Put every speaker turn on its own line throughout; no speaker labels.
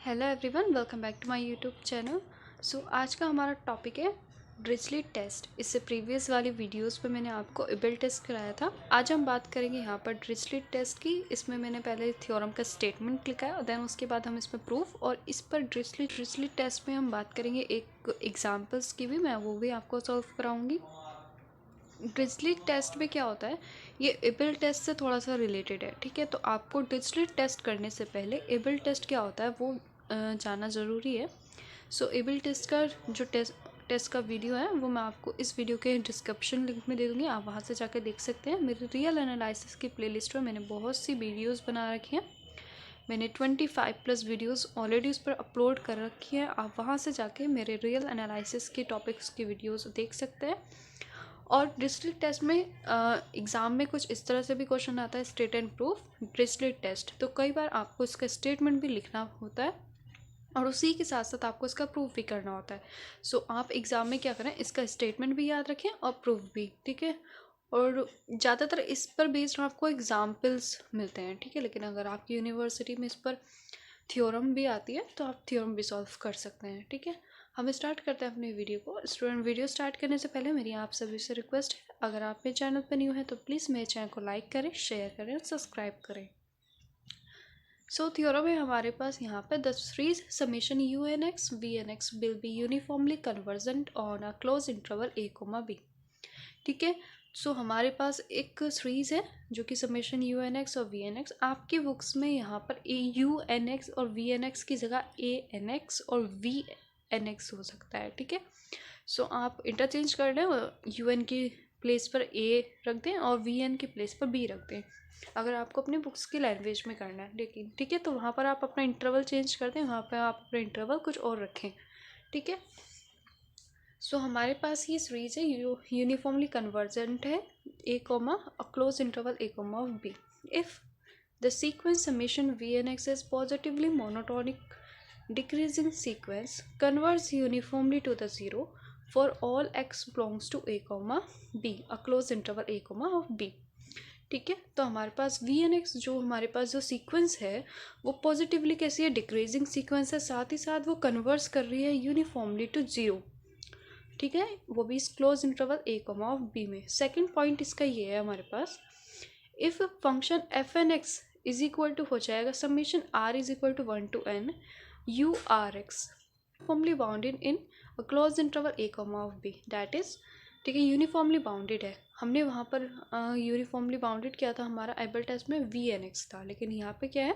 Hello everyone, welcome back to my YouTube channel. So आज का हमारा टॉपिक है ड्रिचलेट टेस्ट। इससे प्रीवियस वाली वीडियोस पे मैंने आपको एबल टेस्ट कराया था। आज हम बात करेंगे यहाँ पर ड्रिचलेट टेस्ट की। इसमें मैंने पहले थ्योरम का स्टेटमेंट लिखा है और देन उसके बाद हम इसमें प्रूफ और इस पर ड्रिचलेट टेस्ट में हम बात करेंगे एक एग्जाम्पल्स की भी, मैं वो भी आपको सॉल्व कराऊँगी। ड्रिचलेट टेस्ट में क्या होता है, ये एबल टेस्ट से थोड़ा सा रिलेटेड है, ठीक है। तो आपको ड्रिचलेट टेस्ट करने से पहले एबल टेस्ट क्या होता है वो जानना ज़रूरी है। सो एबल टेस्ट का जो टेस्ट का वीडियो है वो मैं आपको इस वीडियो के डिस्क्रिप्शन लिंक में दे दूँगी, आप वहाँ से जाकर देख सकते हैं। मेरे रियल एनालिसिस की प्लेलिस्ट में मैंने बहुत सी वीडियोस बना रखी हैं। मैंने 25+ वीडियोस ऑलरेडी उस पर अपलोड कर रखी है, आप वहाँ से जाके मेरे रियल एनालिसिस के टॉपिक्स की वीडियोस देख सकते हैं। और डिस्ट्रिक्ट टेस्ट में एग्ज़ाम में कुछ इस तरह से भी क्वेश्चन आता है, state and proof district test. तो कई बार आपको इसका स्टेटमेंट भी लिखना होता है और उसी के साथ साथ आपको इसका प्रूफ भी करना होता है। सो आप एग्ज़ाम में क्या करें, इसका स्टेटमेंट भी याद रखें और प्रूफ भी, ठीक है। और ज़्यादातर इस पर बेस्ड आपको एग्जाम्पल्स मिलते हैं, ठीक है। लेकिन अगर आपकी यूनिवर्सिटी में इस पर थ्योरम भी आती है तो आप थ्योरम भी सॉल्व कर सकते हैं, ठीक है। हम स्टार्ट करते हैं अपनी वीडियो को। स्टूडेंट, वीडियो स्टार्ट करने से पहले मेरी आप सभी से रिक्वेस्ट है, अगर आप मेरे चैनल पर न्यू हैं तो प्लीज़ मेरे चैनल को लाइक करें, शेयर करें और सब्सक्राइब करें। सो थ्योरम है हमारे पास यहाँ पे, the series summation you N x v N x will be uniformly convergent on a close interval A comma b, ठीक है। सो हमारे पास एक सीरीज है जो कि समेशन यू एन एक्स और वी एन एक्स। आपकी बुक्स में यहाँ पर ए यू एन एक्स और वी एन एक्स की जगह ए एन एक्स और वी एन एक्स हो सकता है, ठीक है। सो आप इंटरचेंज कर लें, यू एन की प्लेस पर ए रख दें और वी एन की प्लेस पर बी रख दें, अगर आपको अपनी बुक्स की लैंग्वेज में करना है। लेकिन ठीक है, तो वहाँ पर आप अपना इंटरवल चेंज कर दें, वहाँ पर आप अपना इंटरवल कुछ और रखें, ठीक है। सो हमारे पास ये सीरीज है यूनिफॉर्मली कन्वर्जेंट है A comma a close interval A comma of B if the sequence summation V N x is positively monotonic decreasing sequence converges uniformly to the zero for all x belongs to a comma b a close interval a comma of b, ठीक है। तो हमारे पास V N x जो हमारे पास जो sequence है वो पॉजिटिवली कैसी है, डिक्रीजिंग सीक्वेंस है, साथ ही साथ वो कन्वर्स कर रही है यूनिफॉर्मली टू जीरो, ठीक है, वो भी इस close interval A comma of B में। सेकेंड पॉइंट इसका ये है हमारे पास, if function F N x is equal to हो जाएगा summation are is equal to 1 to n u r x uniformly bounded in a close interval A comma of B, that is, ठीक है, uniformly bounded है। हमने वहाँ पर uniformly bounded किया था, हमारा एबल टेस्ट में वी एन एक्स था, लेकिन यहाँ पे क्या है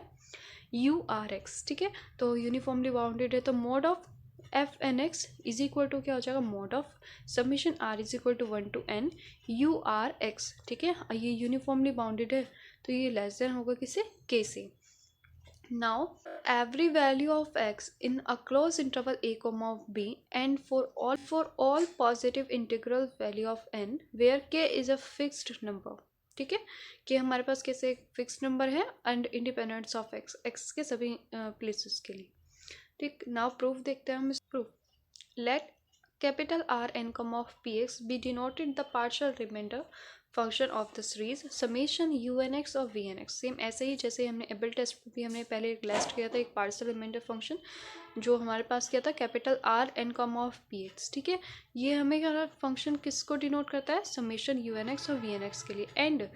यू आर एक्स, ठीक है। तो यूनिफॉर्मली बाउंडेड है तो mod of f N x is equal to क्या हो जाएगा, mod of summation r is equal to 1 to n u r x, ठीक है। ये यूनिफॉर्मली बाउंडेड है तो ये लेस देन होगा किसे, के से। Now every value of x in a closed interval a comma of b and for all positive integral value of n where k is a fixed number, ठीक है। कि हमारे पास कैसे एक फिक्स नंबर है and independence of x, x के सभी प्लेसेस के लिए, ठीक। नाउ प्रूफ देखते हैं हम इस proof. Let capital r N comma of p x be denoted the partial remainder function of the series summation you N x और वी एन एक्स। सेम ऐसे ही जैसे हमने एबल टेस्ट में भी हमने पहले एक लिस्ट किया था, एक पार्शियल रिमाइंडर फंक्शन जो हमारे पास किया था capital r N comma of p x, ठीक है। ये हमें क्या फंक्शन किसको डिनोट करता है, समेशन यू एन एक्स और वी एन एक्स के लिए। And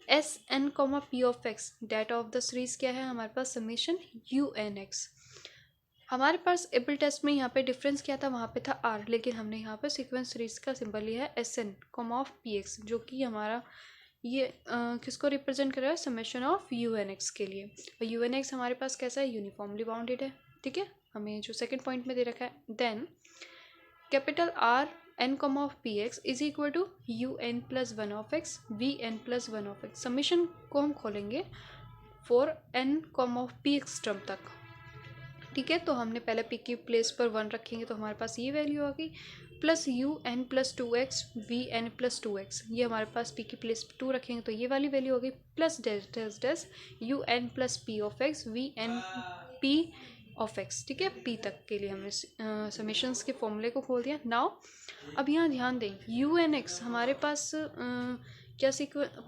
s n comma P of x that of the series क्या है हमारे पास, समेशन यू एन एक्स। हमारे पास एबल टेस्ट में यहाँ पे डिफरेंस क्या था, वहाँ पे था आर, लेकिन हमने यहाँ पे सीक्वेंस सीरीज का सिंबल लिया है s n comma of p x, जो कि हमारा ये किसको रिप्रेजेंट कर रहा है, summation of u N x के लिए। और यू एन एक्स हमारे पास कैसा है, यूनिफॉर्मली बाउंडेड है, ठीक है, हमें जो सेकेंड पॉइंट में दे रखा है। Then capital r N comma of p x is equal to u N plus 1 of x v N plus 1 of x. Summation को हम खोलेंगे for n comma of p x term तक, ठीक है। तो हमने पहले पी की प्लेस पर 1 रखेंगे तो हमारे पास ये वैल्यू आ गई, plus you N plus 2x v N plus 2x, ये हमारे पास पी की प्लेस पर 2 रखेंगे तो ये वाली वैल्यू हो गई, plus dash dash dash u N plus P of x v n p of x, ठीक है। पी तक के लिए हमने समेशंस के फॉर्मूले को खोल दिया। नाउ अब यहाँ ध्यान दें, यू एन एक्स हमारे पास क्या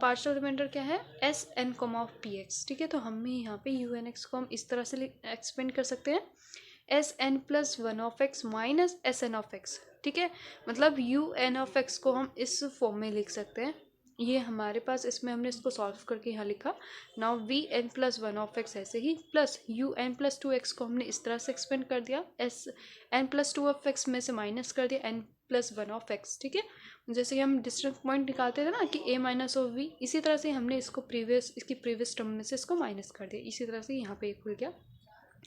पार्शियल रिमाइंडर क्या है, s n comma of p x. ठीक है, तो हमें यहाँ पे यू एन एक्स को हम इस तरह से एक्सपेंड कर सकते हैं, s N plus one of x minus s n of x. ठीक है, मतलब यू एन ऑफ एक्स को हम इस फॉर्म में लिख सकते हैं। ये हमारे पास, इसमें हमने इसको सॉल्व करके यहाँ लिखा। Now V N plus one of x ऐसे ही, plus you N plus two x को हमने इस तरह से एक्सपेंड कर दिया, S N plus two of x में से माइनस कर दिया N plus one of x. ठीक है, जैसे कि हम डिस्टेंस पॉइंट निकालते थे ना कि ए माइनस ऑफ वी, इसी तरह से हमने इसको इसकी प्रीवियस टर्म में से इसको माइनस कर दिया। इसी तरह से यहाँ पे एक हो गया।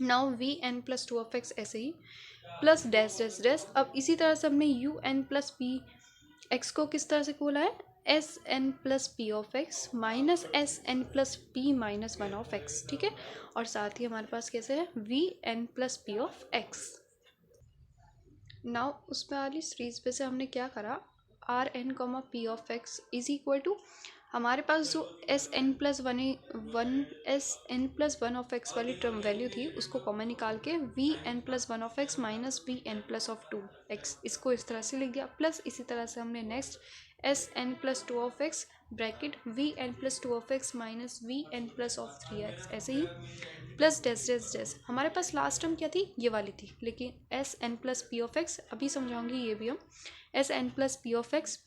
Now V N plus two of x ऐसे ही, प्लस डैश डैश डैश। अब इसी तरह से हमने u N plus P x को किस तरह से बोला है, s N plus P of x minus s N plus p minus one of x. ठीक है, और साथ ही हमारे पास कैसे है, v N plus P of x. Now उसमें वाली सीरीज पे से हमने क्या करा, r N comma P of x is equal to, हमारे पास जो s N plus one of x वाली टर्म वैल्यू थी उसको कॉमन निकाल के V N plus one of x minus V N plus of two x, इसको इस तरह से लिख दिया। प्लस इसी तरह से हमने next s N plus two of x bracket v N plus two of x minus V N plus of three x ऐसे ही, प्लस डैश डैश डैश। हमारे पास लास्ट टर्म क्या थी, ये वाली थी, लेकिन s N plus P of x अभी समझाऊंगी ये भी हम, s N plus P of x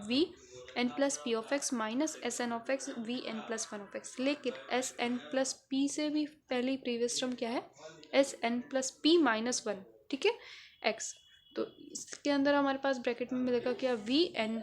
v N plus P of x minus s n of x v N plus one of x. लेकिन एस एन प्लस पी से भी पहले previous term क्या है, s N plus p minus one. ठीक है, x, तो इसके अंदर हमारे पास ब्रैकेट में मिलेगा क्या, v N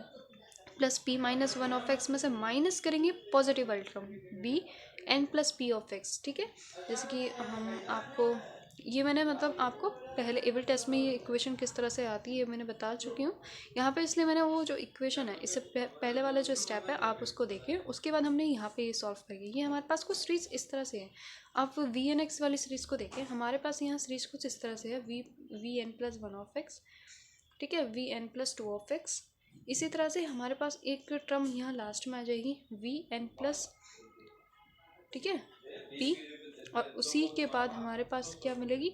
plus p minus one of x में से माइनस करेंगे पॉजिटिव वाली term v N plus P of x. ठीक है, जैसे कि हम आपको ये मैंने मतलब आपको पहले एबल टेस्ट में ये इक्वेशन किस तरह से आती है ये मैंने बता चुकी हूँ यहाँ पे, इसलिए मैंने वो जो इक्वेशन है इससे पहले वाला जो स्टेप है आप उसको देखें, उसके बाद हमने यहाँ पे ये सॉल्व करेंगे। ये हमारे पास कुछ सीरीज इस तरह से है, आप वी एन एक्स वाली सीरीज़ को देखें, हमारे पास यहाँ सीरीज कुछ इस तरह से है, v N plus one of x. ठीक है, v N plus two of x. इसी तरह से हमारे पास एक टर्म यहाँ लास्ट में आ जाएगी वी एन प्लस, ठीक है, पी, और उसी के बाद हमारे पास क्या मिलेगी,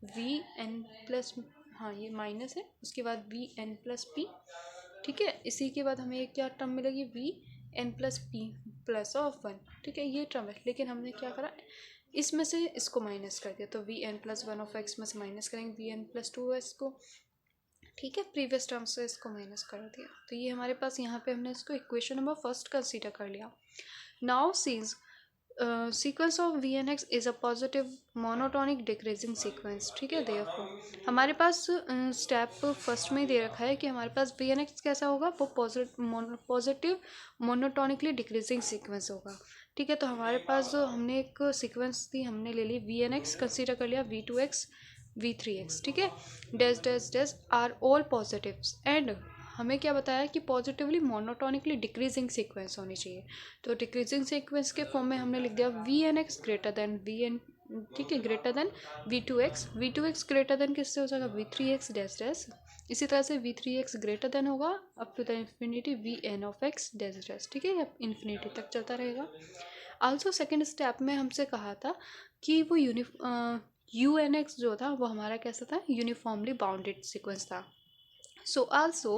वी एन प्लस, हाँ ये माइनस है, उसके बाद वी एन प्लस पी। ठीक है, इसी के बाद हमें क्या टर्म मिलेगी, v N plus p plus of one. ठीक है, ये टर्म है, लेकिन हमने क्या करा, इसमें से इसको माइनस कर दिया, तो v N plus one of x में से माइनस करेंगे v N plus two x को। ठीक है, प्रीवियस टर्म से इसको माइनस कर दिया, तो ये हमारे पास यहाँ पे हमने इसको इक्वेशन नंबर फर्स्ट कंसीडर कर लिया। नाउ सीज sequence of v N x is a positive monotonic decreasing sequence. ठीक है, देयरफॉर हमारे पास स्टेप फर्स्ट में ही दे रखा है कि हमारे पास वी एन एक्स कैसा होगा, वो पॉजिटिव मोनोटोनिकली डिक्रीजिंग सीक्वेंस होगा। ठीक है, तो हमारे पास जो हमने एक सीक्वेंस थी हमने ले ली वी एन एक्स, कंसीडर कर लिया v two x v three x. ठीक है, dash dash dash are all positives, and हमें क्या बताया कि पॉजिटिवली मोनोटोनिकली डिक्रीजिंग सीक्वेंस होनी चाहिए, तो डिक्रीजिंग सीक्वेंस के फॉर्म में हमने लिख दिया V N X greater than V N, ठीक है, greater than V two X greater than किससे हो जाएगा, V three X dash dash. इसी तरह से V three X greater than होगा up to the infinity V N of X dash dash. ठीक है, अब इन्फिनिटी तक चलता रहेगा। आल्सो सेकेंड स्टेप में हमसे कहा था कि वो यू एन एक्स जो था वो हमारा कैसा था, यूनिफॉर्मली बाउंडेड सीक्वेंस था। So also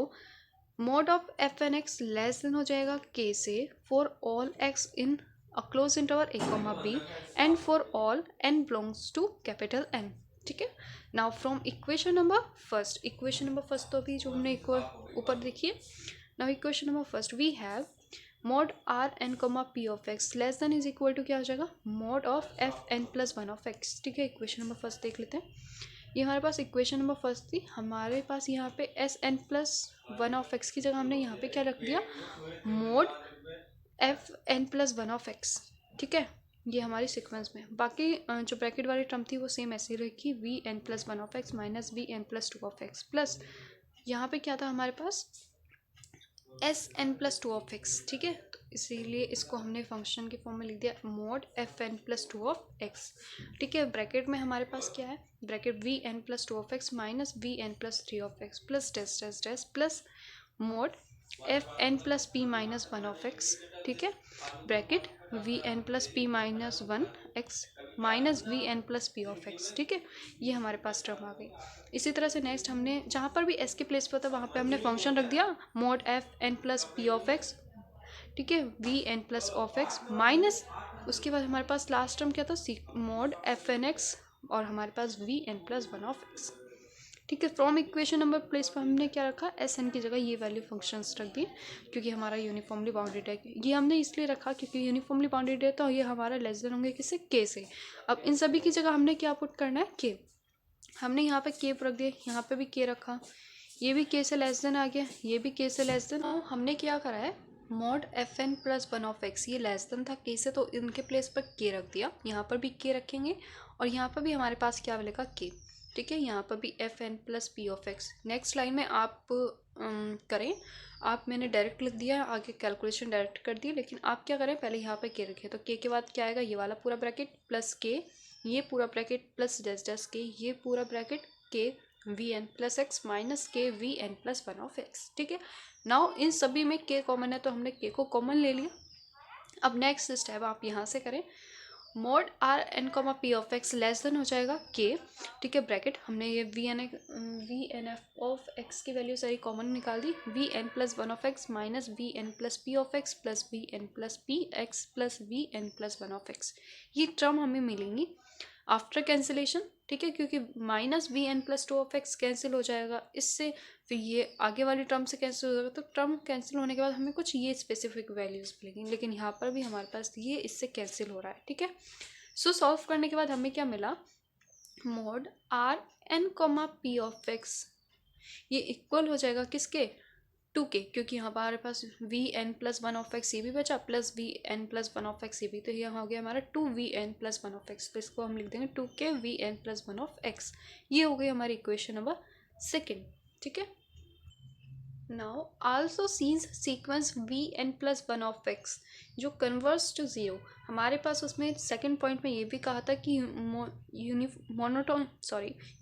mod of f N x less than हो जाएगा के से for all x in a close interval a comma b and for all n belongs to capital n. ठीक है, now from equation number first तो अभी जो हमने ऊपर देखिए, now equation number first we have mod r N comma P of x less than is equal to क्या हो जाएगा, mod of f n plus one of x. ठीक है, इक्वेशन नंबर फर्स्ट देख लेते हैं, ये हमारे पास इक्वेशन नंबर फर्स्ट थी, हमारे पास यहाँ पे s N plus one of x की जगह हमने यहाँ पे क्या रख दिया, mod f n plus one of x. ठीक है, ये हमारी सीक्वेंस में, बाकी जो ब्रैकेट वाली टर्म थी वो सेम ऐसे ही रखी, V N plus one of x minus V N plus two of x, plus यहाँ पे क्या था हमारे पास S N plus two of x. ठीक है, तो इसीलिए इसको हमने फंक्शन के फॉर्म में लिख दिया mod f n plus two of x. ठीक है, ब्रैकेट में हमारे पास क्या है, bracket v N plus two of x minus V N plus three of x plus dash dash dash plus mod f n plus p minus one of x. ठीक है, bracket v N plus p minus one x minus V N plus P of x. ठीक है, ये हमारे पास term आ गई। इसी तरह से नेक्स्ट हमने जहाँ पर भी एस के प्लेस पर था वहाँ पे हमने फंक्शन रख दिया mod f n plus P of x ठीक है, v N plus of x minus उसके बाद हमारे पास लास्ट टर्म क्या था, मॉड एफ एन एक्स और हमारे पास V N plus one of x. ठीक है, फ्रॉम इक्वेशन नंबर प्लेस पर हमने क्या रखा, एस एन की जगह ये वैल्यू फंक्शंस रख दी क्योंकि हमारा यूनिफॉर्मली बाउंडेड है। ये हमने इसलिए रखा क्योंकि यूनिफॉर्मली बाउंडेड है तो ये हमारा लेस देन होंगे किससे, के से। अब इन सभी की जगह हमने क्या पुट करना है, के। हमने यहाँ पे के रख दिया, यहाँ पे भी के रखा, ये भी के से लेस देन आ गया, ये भी के से लेस देन। हमने क्या करा है, mod f n plus one of x, ये लेस देन था के से तो इनके प्लेस पर के रख दिया, यहाँ पर भी के रखेंगे और यहाँ पर भी हमारे पास क्या मिलेगा, के। ठीक है, यहाँ पर भी f n plus P of x. Next line में आप करें, आप मैंने डायरेक्ट लिख दिया, आगे कैलकुलेशन डायरेक्ट कर दी, लेकिन आप क्या करें, पहले यहाँ पे के रखें तो के बाद क्या आएगा, ये वाला पूरा ब्रैकेट प्लस के, ये पूरा ब्रैकेट प्लस डैश डैश के, ये पूरा bracket K V N plus X minus K V N plus one of x. ठीक है, नाउ इन सभी में के कॉमन है तो हमने के को कॉमन ले लिया। अब नेक्स्ट स्टेप आप यहाँ से करें, mod R N comma P of x less than हो जाएगा के। ठीक है, ब्रैकेट हमने ये V N F of x की वैल्यू सारी कॉमन निकाल दी, V N plus one of x minus V N plus P of x plus V N plus P X plus V N plus one of x. ये term हमें मिलेंगी after cancellation. ठीक है, क्योंकि minus V N plus two of x cancel हो जाएगा इससे, फिर ये आगे वाली टर्म से कैंसिल हो जाएगा, तो टर्म कैंसिल होने के बाद हमें कुछ ये स्पेसिफिक वैल्यूज मिलेंगी, लेकिन यहाँ पर भी हमारे पास ये इससे कैंसिल हो रहा है। ठीक है, सो सॉल्व करने के बाद हमें क्या मिला, mod R N comma P of x ये इक्वल हो जाएगा किसके, टू के, क्योंकि यहाँ पर हमारे पास V N plus one of x ये भी बचा plus V N plus one of x ये भी, तो यहाँ हो गया हमारा two V N plus one of X, तो इसको हम लिख देंगे two K V N plus one of x. ये हो गई हमारी इक्वेशन नंबर सेकेंड। ठीक है, now also since sequence v N plus one of x जो कन्वर्स टू जीरो, हमारे पास उसमें सेकंड पॉइंट में ये भी कहा था कि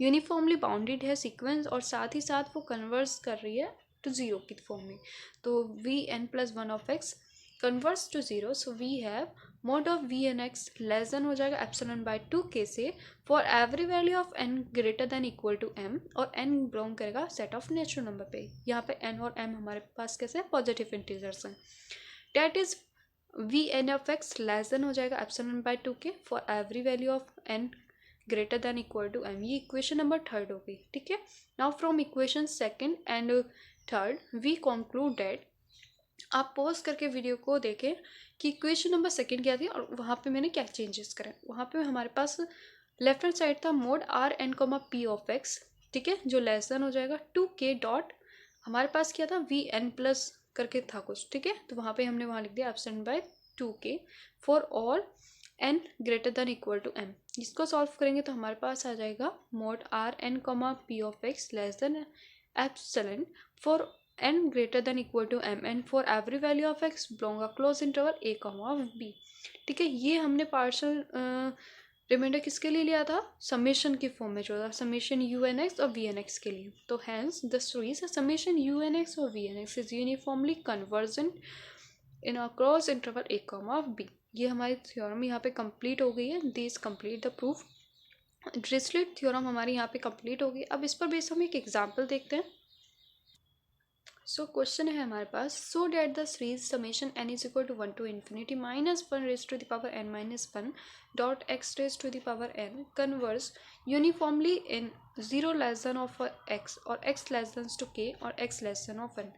यूनिफॉर्मली बाउंडेड है सीक्वेंस और साथ ही साथ वो कन्वर्स कर रही है टू जीरो की फॉर्म में, तो v N plus one of x converges to zero, so we have mod of v N x less than हो जाएगा एप्सिलॉन बाय टू के से for every value of n greater than equal to m, और n belong करेगा set of natural number पे। यहाँ पे N और M हमारे पास कैसे है, पॉजिटिव इंटीजर्स हैं। That is v N of x less than हो जाएगा epsilon by two k for every value of n greater than equal to m. ये इक्वेशन नंबर थर्ड हो गई। ठीक है, now from equation second and third we conclude that, आप pause करके video को देखें कि इक्वेशन नंबर सेकेंड क्या थी और वहाँ पे मैंने क्या चेंजेस करे। वहाँ पे हमारे पास लेफ्ट हैंड साइड था mod r N comma P of x, ठीक है, जो लेस देन हो जाएगा टू के डॉट, हमारे पास क्या था वी एन प्लस करके था कुछ। ठीक है, तो वहाँ पे हमने वहाँ लिख दिया epsilon by two k for all n greater than equal to m. इसको सॉल्व करेंगे तो हमारे पास आ जाएगा mod r N comma P of x less than epsilon for n greater than equal to m and for every value of x belong a closed interval a comma b। ठीक है, ये हमने पार्शियल रिमाइंडर किसके लिए लिया था, summation की form में जो था समेशन यू एन एक्स और वी एन एक्स के लिए, तो hence the series summation you N x और V N x is uniformly convergent in a cross interval a comma b। ये हमारी थ्योरम यहाँ पे कंप्लीट हो गई है, this complete the proof. Dirichlet theorem हमारी यहाँ पे कंप्लीट हो गई। अब इस पर बेस हम एक एग्जाम्पल देखते हैं। सो क्वेश्चन है हमारे पास, so that the series summation N is equal to one to infinity minus one raise to the power N minus one dot x raise to the power N converse uniformly in zero less than of X और X less than two के और X less than of N.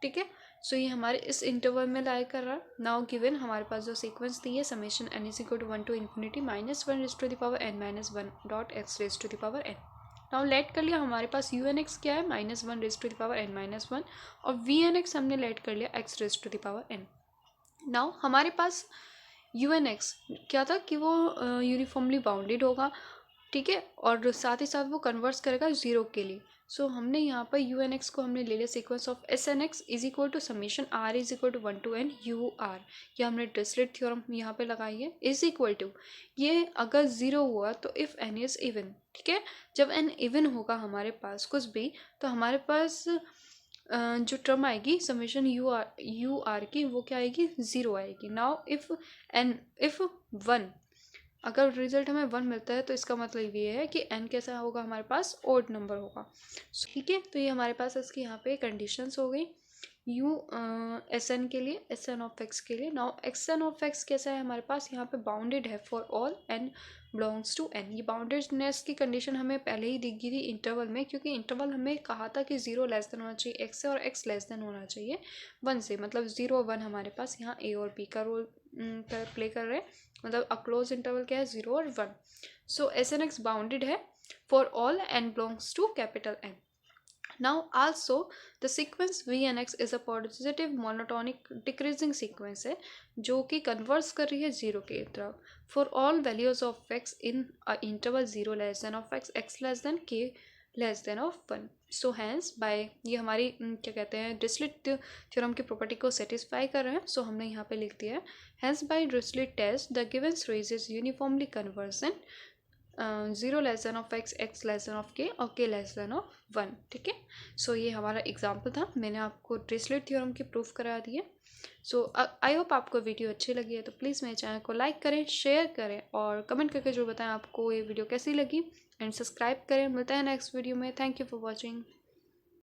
ठीक है, सो ये हमारे इस interval में लाई कर रहा। नाउ गिवन हमारे पास जो सीक्वेंस दी है summation N is equal to one to infinity minus one raise to the power N minus one dot x raise to the power n. Now let कर लिया हमारे पास यू एन एक्स क्या है, minus one raise to the power N minus one, और V N x हमने let कर लिया x raise to the power n. Now हमारे पास यू एन एक्स क्या था कि वो यूनिफॉर्मली बाउंडेड होगा, ठीक है, और साथ ही साथ वो कन्वर्स करेगा जीरो के लिए। सो हमने यहाँ पर यू एन एक्स को हमने ले लिया sequence of s n x is equal to summation are is equal to one to n u r, ये हमने डिरिचलेट थ्योरम यहाँ पे लगाई है, इज इक्वल टू, ये अगर जीरो हुआ तो इफ़ एन इज इवन। ठीक है, जब एन इवन होगा हमारे पास कुछ भी, तो हमारे पास जो टर्म आएगी समेशन यू आर की वो क्या आएगी, ज़ीरो आएगी। नाउ इफ़ वन, अगर रिजल्ट हमें वन मिलता है तो इसका मतलब ये है कि एन कैसा होगा, हमारे पास ओड नंबर होगा। ठीक है, तो ये हमारे पास इसकी यहाँ पे कंडीशंस हो गई। यू एस एन के लिए, एस एन ऑफ एक्स के लिए। Now x n of x कैसा है हमारे पास, यहाँ पे बाउंडेड है for all n belongs to n. ये बाउंडेडनेस की कंडीशन हमें पहले ही दिख गई थी इंटरवल में, क्योंकि इंटरवल हमें कहा था कि 0 लेस देन होना चाहिए एक्स से और एक्स लेस देन होना चाहिए 1 से, मतलब 0 1 हमारे पास यहाँ ए और बी का रोल प्ले कर रहे हैं। मतलब अ क्लोज इंटरवल क्या है, 0 और 1। So s n x bounded है for all n belongs to capital n. Now also the sequence Vnx is a positive monotonic decreasing sequence है जो कि कन्वर्स कर रही है 0 की तरफ for all values of x in a interval 0 less than of x, x less than k less than of 1. So hence by ये हमारी क्या कहते हैं डिरिचलेट थ्योरम की प्रॉपर्टी को सेटिस्फाई कर रहे हैं। सो हमने यहाँ पे लिख दिया है hence by Dirichlet test the given series is uniformly convergent 0 less than of x, x less than of k और के लेस देन ऑफ 1। ठीक है, सो ये हमारा एग्जाम्पल था, मैंने आपको डिरिचलेट थ्योरम की प्रूफ करा दी है। सो आई होप आपको वीडियो अच्छी लगी है, तो प्लीज़ मेरे चैनल को लाइक करें, शेयर करें और कमेंट करके जो बताएं आपको ये वीडियो कैसी लगी, एंड सब्सक्राइब करें। मिलता है नेक्स्ट वीडियो में। Thank you for watching.